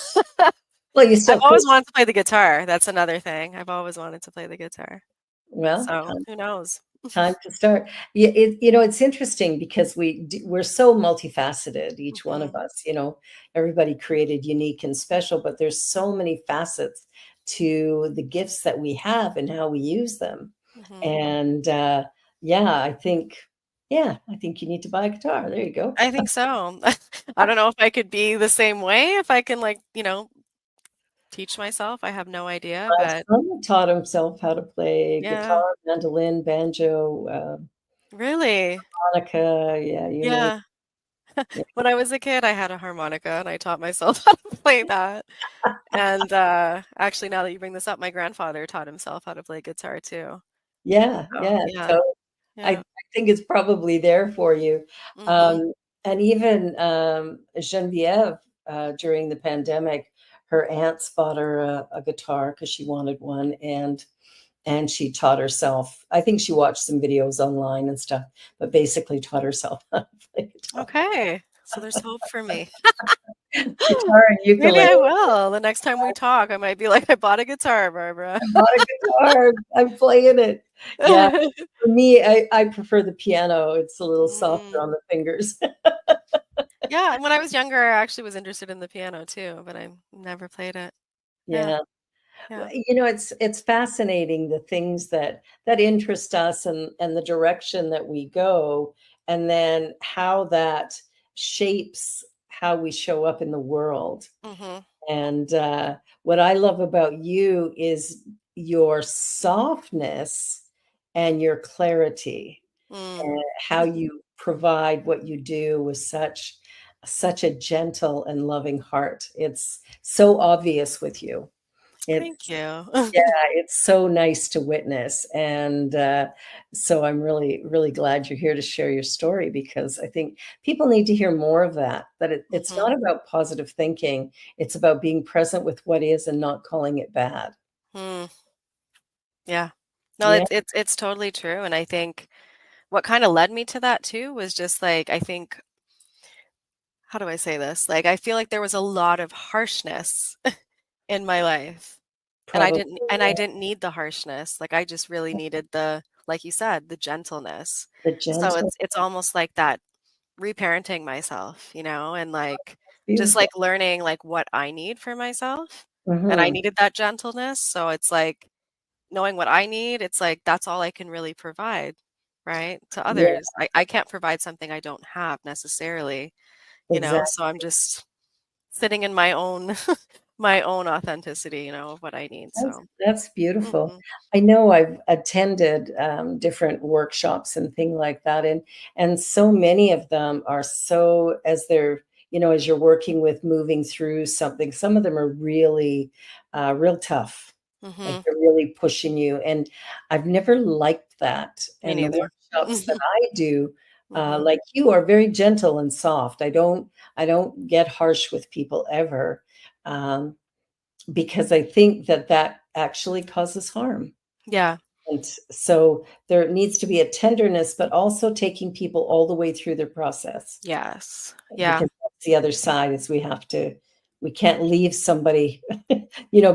Well, you I've still could. always wanted to play the guitar. That's another thing. I've always wanted to play the guitar. Well, So who knows? time to start. Yeah, it's interesting because we're so multifaceted, each one of Mhm. us. Everybody created unique and special, but there's so many facets to the gifts that we have and how we use them. Mhm. And yeah, I think you need to buy a guitar. There you go. I think so. I don't know if I could be the same way, if I can like, teach myself. I have no idea, My but son taught himself how to play yeah, guitar, mandolin, banjo, really. harmonica. Yeah, you name Yeah. it. When I was a kid, I had a harmonica and I taught myself how to play that. And actually, now that you bring this up, my grandfather taught himself how to play guitar too. Yeah, So, yeah. yeah. So I Yeah. think it's probably there for you. Mhm. Um, and even Genevieve, during the pandemic, her aunts bought her a guitar because she wanted one, and she taught herself. I think she watched some videos online and stuff, but basically taught herself how to play guitar. Okay. So there's hope for me. Guitar and Maybe ukulele. I will. The next time we talk, I might be like, I bought a guitar, Barbara. I bought a guitar. I'm playing it. Yeah, for me, I prefer the piano. It's a little softer Mm. on the fingers. Yeah, and when I was younger, I actually was interested in the piano too, but I never played it. Yeah, Yeah. Well, yeah. it's fascinating the things that interest us and the direction that we go, and then how that shapes how we show up in the world. Mhm. And what I love about you is your softness and your clarity, Mm. and how you provide what you do with such a gentle and loving heart. It's so obvious with you. Thank It's you. Yeah, it's so nice to witness, and so I'm really, really glad you're here to share your story, because I think people need to hear more of that. That it's Mhm. not about positive thinking; it's about being present with what is and not calling it bad. Mm. Yeah. No, Yeah, it's totally true, and I think what kinda led me to that too was just like, I think how do I say this? Like, I feel like there was a lot of harshness in my life. And I Probably. didn't need the harshness. Like I just really needed the, like you said, the gentleness. The So gentle, it's almost like that reparenting myself, and like just beautiful. like learning like what I need for myself. And I Hmm. needed that gentleness. So it's like knowing what I need, it's like that's all I can really provide, right? To Yeah, others. I can't provide something I don't have necessarily, exactly. so I'm just sitting in my own my own authenticity, of what I need. So That's beautiful. mhm. I know I've attended different workshops and things like that, and so many of them are so as they're as you're working with moving through something. Some of them are really real tough, like Mhm. they're really pushing you. And I've never liked that. Me And the neither. workshops that I do, Mhm. like you, are very gentle and soft. I don't get harsh with people ever. Because I think that that actually causes harm. Yeah. And so there needs to be a tenderness, but also taking people all the way through their process, Yes. Yeah. because that's the other side is we can't leave somebody,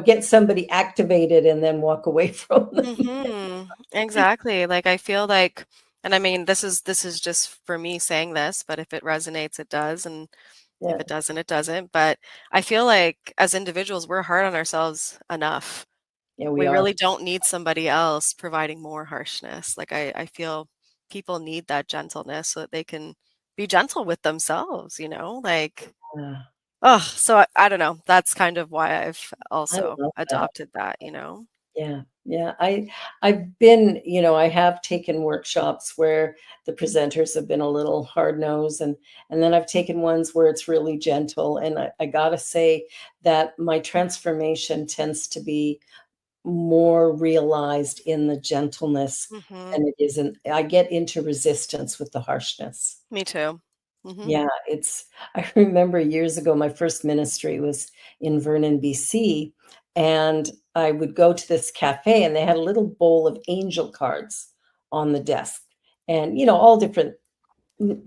get somebody activated and then walk away from them. Exactly. Like I feel like, and I mean this is just for me saying this, but if it resonates, it does, and if Yeah, it doesn't, it doesn't. But I feel like as individuals, we're hard on ourselves enough. yeah, we We are. really don't need somebody else providing more harshness. Like I feel people need that gentleness so that they can be gentle with themselves, like Yeah, oh, so I don't know. That's kind of why I've I also love that. adopted that. Yeah, yeah. I've been, I have taken workshops where the presenters have been a little hard nosed, and then I've taken ones where it's really gentle. And I gotta say that my transformation tends to be more realized in the gentleness Mhm. than it is in I get into resistance with the harshness. Me too. Mhm. Yeah, I remember years ago, my first ministry was in Vernon, BC, and I would go to this cafe and they had a little bowl of angel cards on the desk. And, all different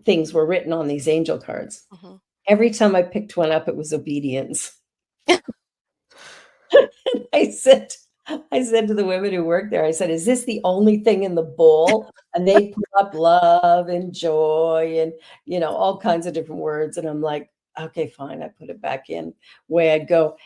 things were written on these angel cards. Mhm. Every time I picked one up, it was obedience. I said I said to the women who worked there, I said, "Is this the only thing in the bowl?" And they put up love and joy and, all kinds of different words. And I'm like, "Okay, fine." I put it back in. Way I'd go.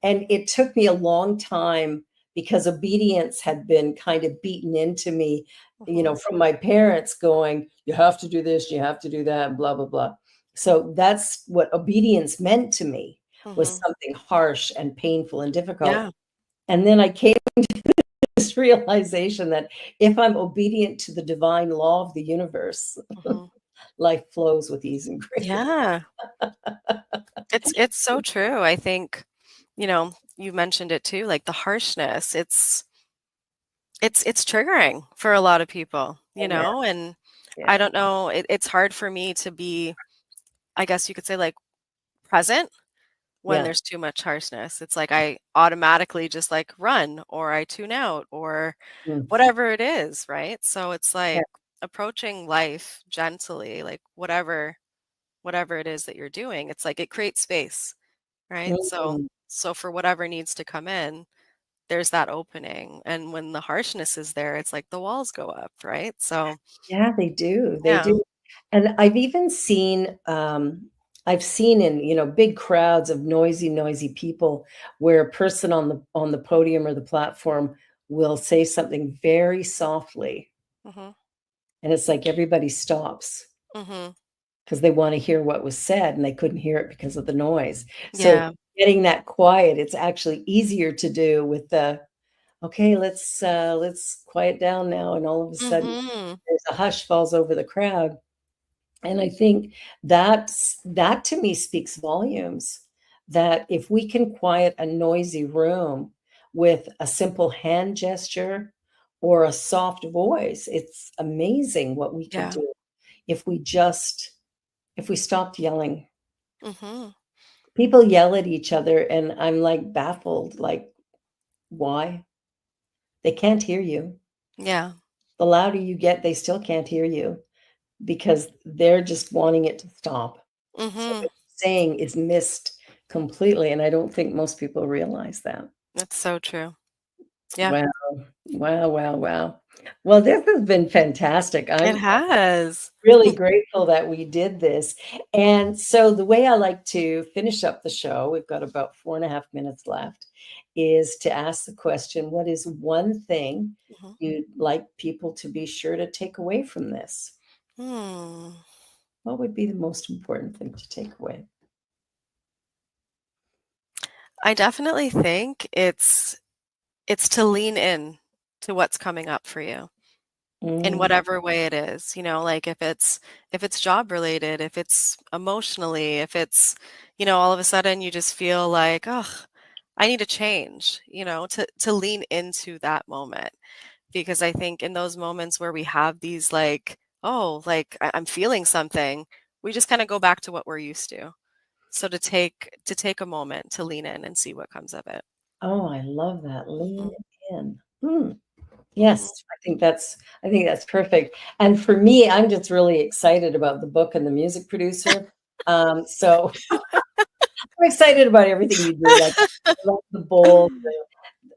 And it took me a long time because obedience had been kind of beaten into me, Mhm. from my parents going, "You have to do this, you have to do that, and blah, blah, blah." So that's what obedience meant to me, was Mhm. something harsh and painful and difficult. Yeah. And then I came to this realization that if I'm obedient to the divine law of the universe, Mhm. life flows with ease and grace. Yeah. It's so true. I think, you mentioned it too, like the harshness. It's triggering for a lot of people, Oh, yeah, and I yeah, don't know, it's hard for me to be, I guess you could say, like present when yeah. there's too much harshness. It's like I automatically just like run or I tune out or Mm, whatever it is, right? So it's yeah. like approaching life gently, like whatever it is that you're doing. It's like it creates space, right? So Mm. so for whatever needs to come in, there's that opening. And when the harshness is there, it's like the walls go up, right? So Yeah, they do, they yeah. do. And I've even seen, I've seen in, big crowds of noisy, noisy people where a person on the podium or the platform will say something very softly, Hmm. and it's like everybody stops Hmm. because they wanna hear what was said, and they couldn't hear it because of the noise. So Yeah. getting that quiet, it's actually easier to do with the, "Okay, let's quiet down now," and all of a sudden, Hmm. there's a hush falls over the crowd. And I think that to me speaks volumes, that if we can quiet a noisy room with a simple hand gesture or a soft voice, it's amazing what we could Yeah. do if if we stopped yelling. Hmm. People yell at each other and I'm like baffled, like, why? They can't hear you. Yeah. The louder you get, they still can't hear you because they're just wanting it to stop. So Hmm. what you're saying is missed completely, and I don't think most people realize that. That's so true. Yeah, Wow. Wow, wow, wow. Well, this has been fantastic. it I'm has. really grateful that we did this. And so the way I like to finish up the show, we've got about 4.5 minutes left, is to ask the question, what is one thing Mhm. you'd like people to be sure to take away from this? Hmm. What would be the most important thing to take away? I definitely think it's to lean in to what's coming up for you in Mm, whatever way it is, like if it's job related, if it's emotionally, if it's, all of a sudden you just feel like, oh, I need to change, to lean into that moment. Because I think in those moments where we have these like, oh, like I'm feeling something, we just kind of go back to what we're used to. So to take a moment to lean in and see what comes of it. oh, I love that. Lean Mhm, in. mhm. Yes, I think that's perfect. And for me, I'm just really excited about the book and the music producer. So I'm excited about everything you do. Like I love the bowl,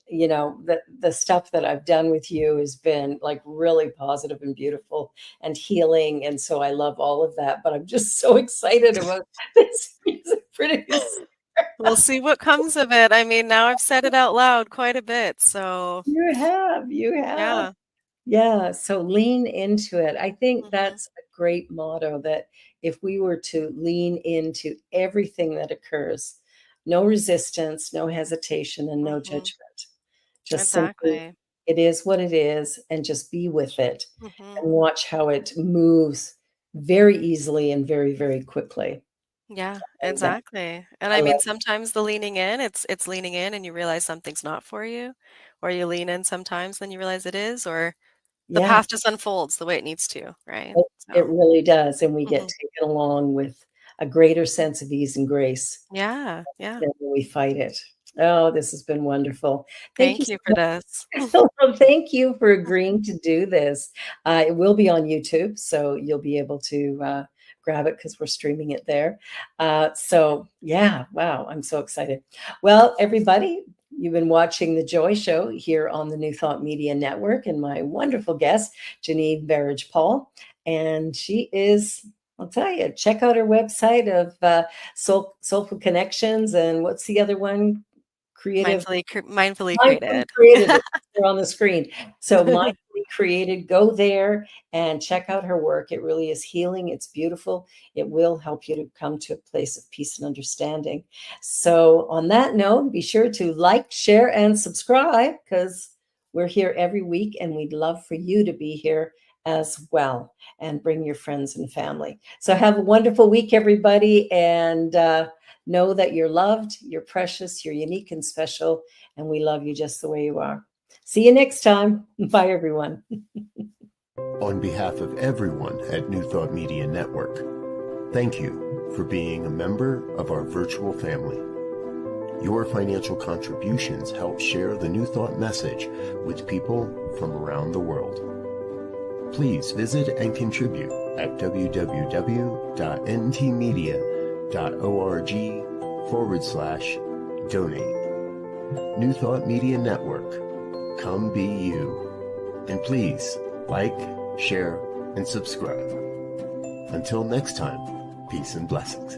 the stuff that I've done with you has been like really positive and beautiful and healing. And so I love all of that. But I'm just so excited about this music producer. We'll see what comes of it. I mean, now I've said it out loud quite a bit, so You have. yeah. Yeah, so lean into it. I think Mhm, that's a great motto that if we were to lean into everything that occurs, no resistance, no hesitation, and no mhm. judgment. Just simply, Exactly. it is what it is, and just be with it Mhm. and watch how it moves very easily and very, very quickly. Yeah, And that, exactly. And I I mean, love, sometimes the leaning in, it's leaning in and you realize something's not for you, or you lean in sometimes, then you realize it is, or the yeah, path just unfolds the way it needs to, right? it So, really does. And we get mhm. taken along with a greater sense of ease and grace Yeah, yeah. then we fight it. Oh, this has been wonderful. Thank you Thank so you for much. this. Well, thank you for agreeing to do this. It will be on YouTube, so you'll be able to grab it because we're streaming it there. So, yeah, wow, I'm so excited. Well, everybody, you've been watching The Joy Show here on the New Thought Media Network, and my wonderful guest, Janine Berridge-Paul. And she is, I'll tell you, check out her website of Soulful Connections. And what's the other one? Creative Mindfully Mindfully created. Created. They're on the screen. So Mindfully Created, go there and check out her work. It really is healing. It's beautiful. It will help you to come to a place of peace and understanding. So on that note, be sure to like, share, and subscribe because we're here every week and we'd love for you to be here as well and bring your friends and family. So have a wonderful week, everybody. And know that you're loved, you're precious, you're unique and special, and we love you just the way you are. See you next time. Bye, everyone. On behalf of everyone at New Thought Media Network, thank you for being a member of our virtual family. Your financial contributions help share the New Thought message with people from around the world. Please visit and contribute at www.ntmedia.org/donate. New Thought Media Network. Come be you. And please like, share, and subscribe. Until next time, peace and blessings.